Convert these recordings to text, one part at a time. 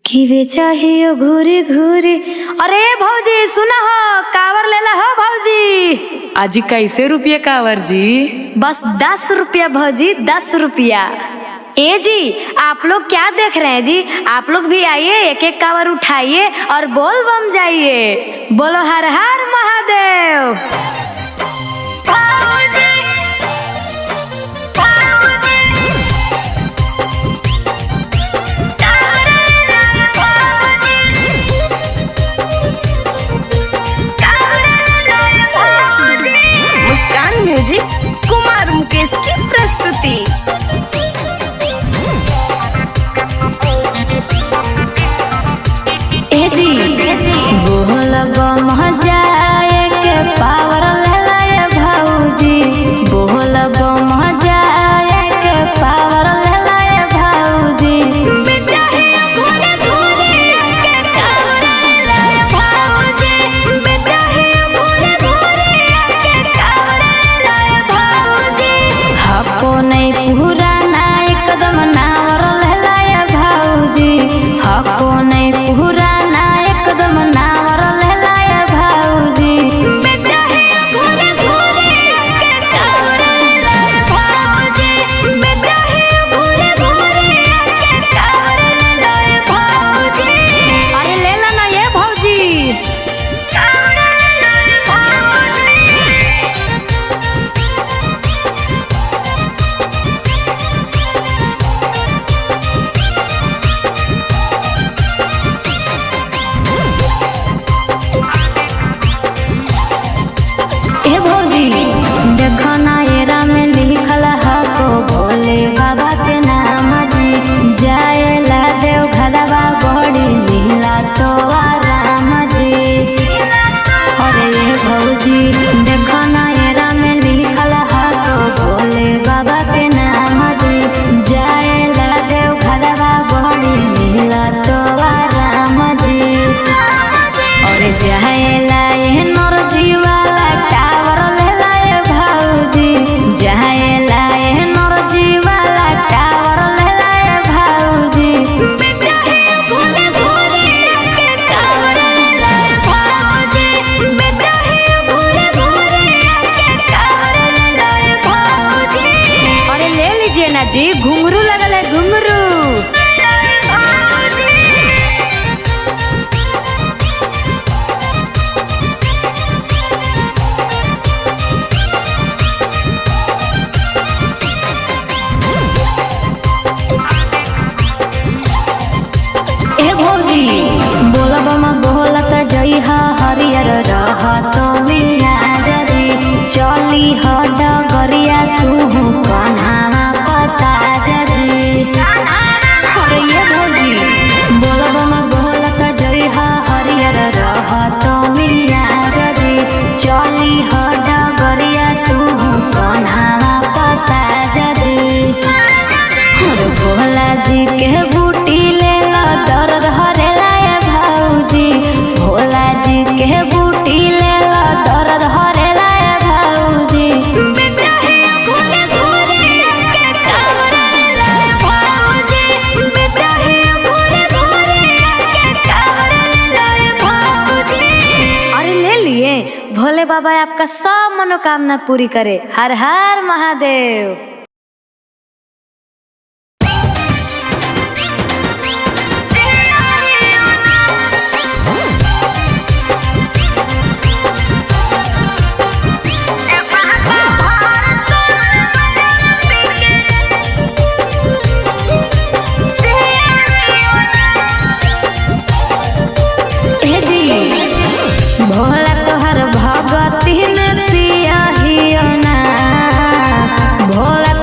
कि वे चाहिए घूरी घूरी। अरे भौजी सुना हो, कावर लेला हो भौजी। आजी कैसे रुपये कावर जी? बस 10 रुपया भौजी, 10 रुपया। ए जी आप लोग क्या देख रहे हैं जी, आप लोग भी आइए, एक एक कावर उठाइए और बोल बम जाइए। बोलो हर हर महादेव। मुस्कान म्यूजिक कुमार मुकेश की प्रस्तुति। बोल बम जाए के पावर ले भौजी, बोल बम जाए के पावर ले भौजी। हको नहीं पुराना एकदम नावर ले भौजी, हको नहीं पुराना एकदम नावर ले भौजी। अरे ले ला ना ये भौजी। ए भौजी देखो ना एरा में लिखल हको भोले बाबा के नाम जी। जाए ला देव घरवा बड़ी नीला तो राम जी। अरे ये भौजी देखो ना एरा में लिखल हको भोले बाबा के नाम जी। जाए ला देव घरवा बड़ी नीला तो राम जी। और जाए ला ये नर जीवाला टावर ले लाए भौजी, जाए ला ये नर जीवाला टावर ले लाए भौजी। अरे ले लीजिए ना जी, घुंघरू लगल है घुंघरू। ए भौजी बोला बमा बोलत जइहा हरियर रह तो मिया जरी। चली ह डगरिया तू कन्हावा पसा जरी। अरे ये भौजी बोला बमा बोलत जइहा हरियर रह तो मिया जरी। चली ह डगरिया तू कन्हावा पसा जरी। और भोला जी के बूटी ले ला दर्द हरे लाए भौजी, भोला जी के बूटी ले ला दर्द हरे लाए भौजी। अरे ले लिए, भोले बाबा आपका सब मनोकामना पूरी करे। हर हर महादेव। भोला तोहर भगती में पिया हियो ना, भोला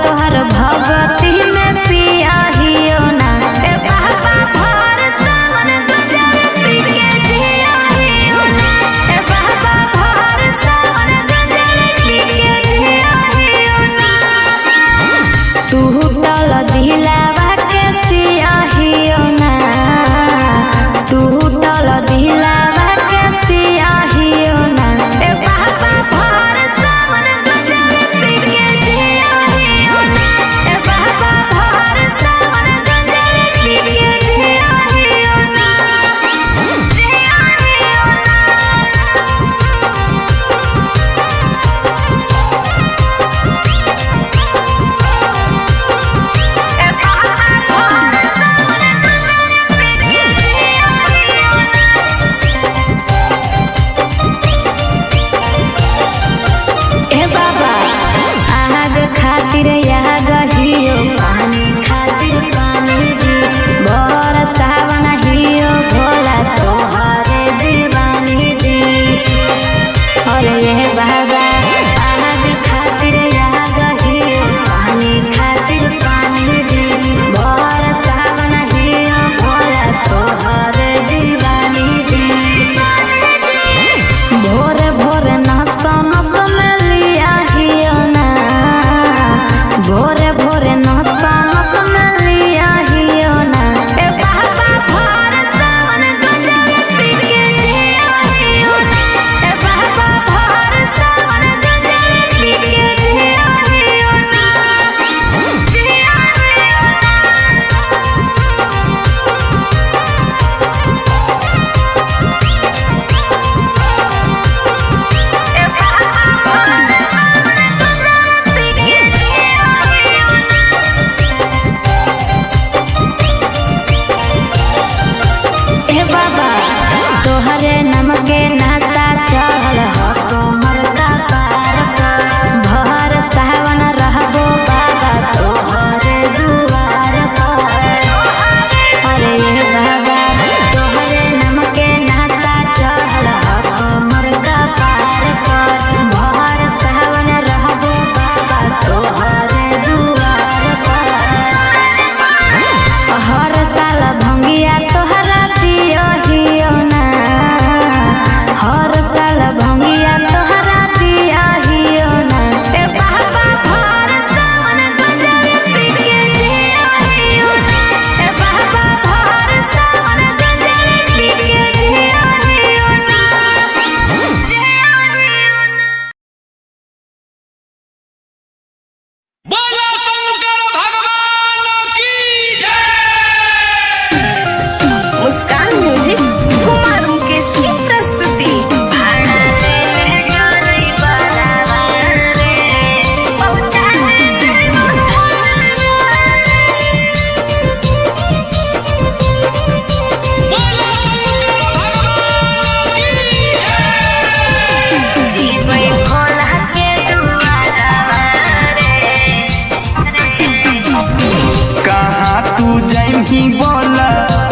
जही बोला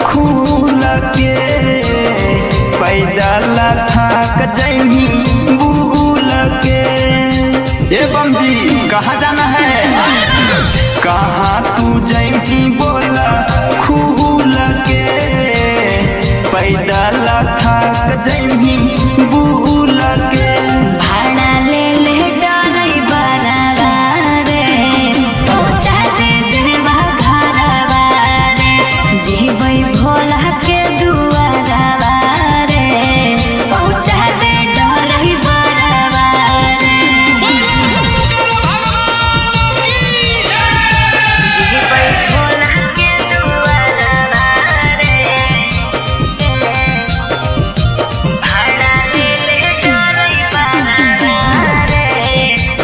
खूल के पैदल थक जही भूल के। ये बमजी कहाँ जाना है? कहाँ तू जही बोला खूल के पैदल थक जही भूल के। भाड़ा ले ले डाली बराबा रे पहुँचा दे देवा घरवा रे जीवई भोला के दुआरवा रे पहुँचा दे डाली बराबा रे जीवई भोला के दुआरवा रे भाड़ा ले ले डाली बराबा रे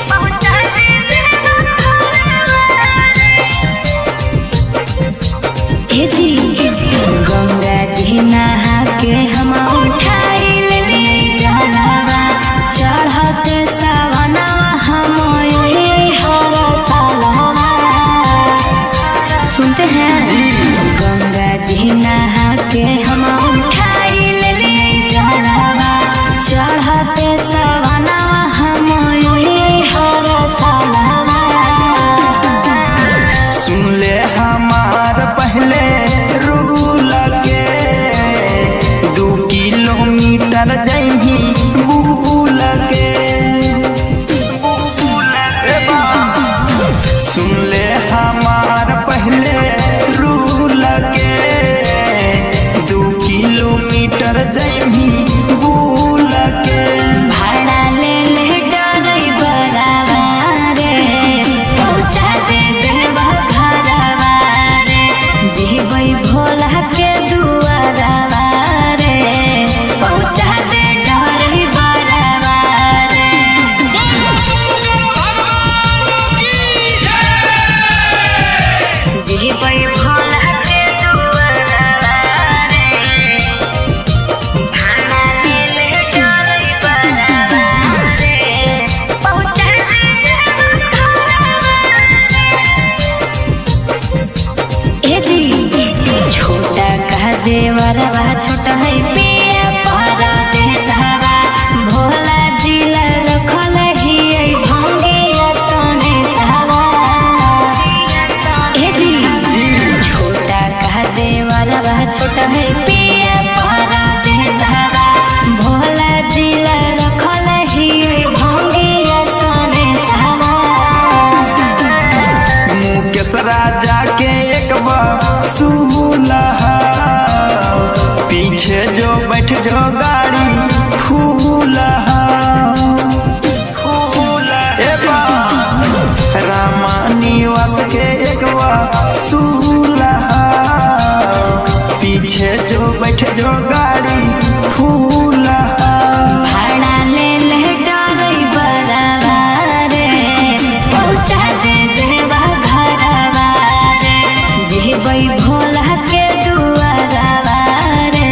पहुँचा दे देवा घरवा रे। जी गंगा जी नहा के हम उठाई ले जलवा चढ़ते सवनवा हम यही हर सालवा। सुनते हैं गंगा जी नहा के हम उठाई ले जलवा चढ़ते सवनवा हम यही हर सालवा। सुन ले हमार पहले रूल के 2 किलोमीटर जही भूल के। सुन ले हमार पहले रूल के 2 किलोमीटर जही भूल के। भाड़ा ले ले डाली बराबा रे पहुँचा दे देवा घरवा रे जीवई भोला के दुआरवा रे पहुँचा दे डाली बराबा रे। जीवई भोला के दुआरवा रे भाड़ा ले ले डाली बराबा रे पहुँचा दे देवा घरवा रे। जी छोटा कह देवरवा छोटा है पिया पहरा दे सहवा भोला जिला रखल ही भंगिया सोने सहवा। जी छोटा कह देवरवा छोटा है पिया पहरा दे सहवा भोला जिला रखल ही भंगिया सोने सहवा। मुकेश राजा के एक सूलहा पीछे जो बैठ जो गाड़ी फूलहा रामा निवास के एक सूलहा पीछे जो बैठ जो गाड़ी फूलहा। भाड़ा ले ले डाली बराबा रे पहुँचा दे देवा घरवा रे जीवई भोला के दुआरवा रे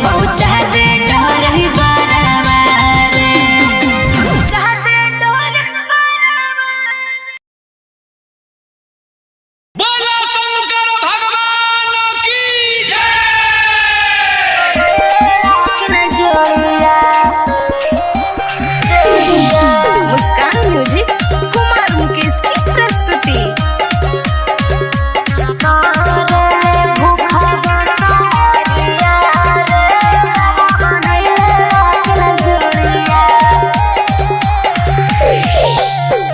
पहुँचा दे डाली बराबा रे पहुँचा दे डाली बोला शंकर भगवान की जय। मुस्कान म्यूजिक कुमार मुकेश की प्रस्तुति।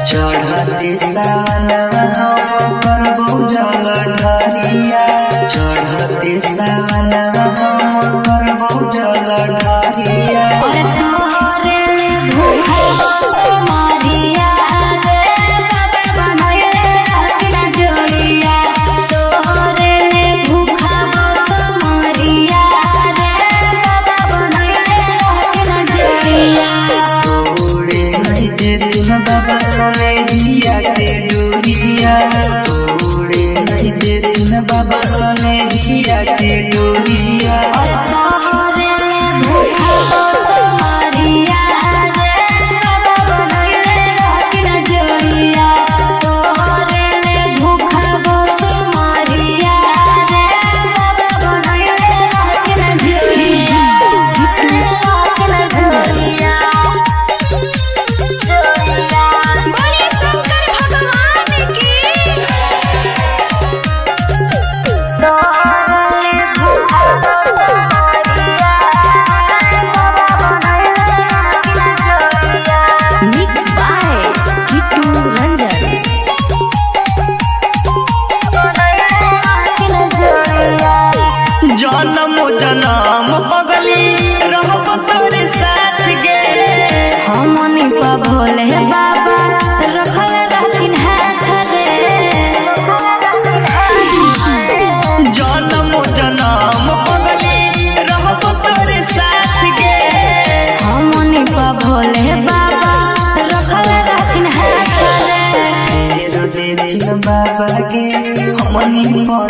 चढ़ते सावनवा हम करबो जल ढारिया चढ़ते सावनवा हम करबो जल ढारिया। तोड़े नहीं देती न बाबा सोने दिया के डोरिया तोड़े नहीं देती न बाबा सोने दिया के डोरिया। भूखा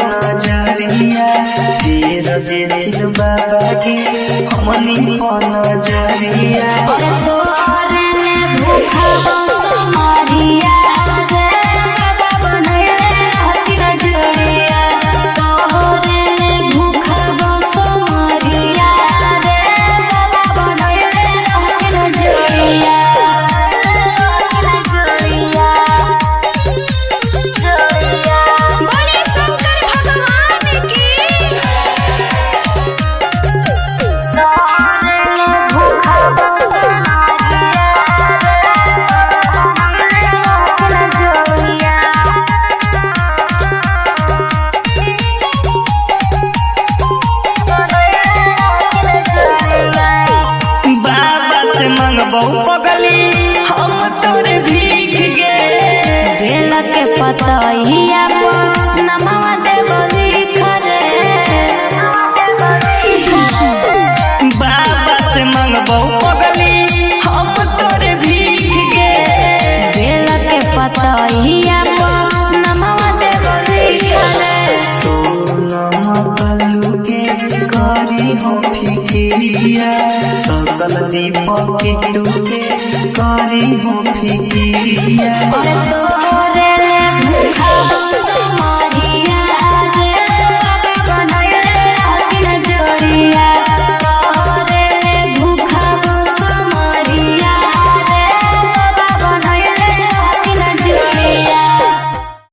नजरिया फेर देथिन बाबा के हमनी नजरिया तोरे ले भूखा मारिया रे बाबा बनैले रहती नजरिया तोरे ले भूखा मारिया रे बाबा बनैले रहती नजरिया बोले शंकर भगवान की बाबा से मंगबौ पगली हम तोरे भीख गे बेल के पतइया पर नमवा देव लिखरे बाबा से मंगबौ पगली हम तोरे भीख गे बेल के पतइया पर नमवा देव लिखरे सोनमा कलू के करी हो फिकिरिया सकल दीपक के टूके करी हो फिकिरिया तोरे ले भूखा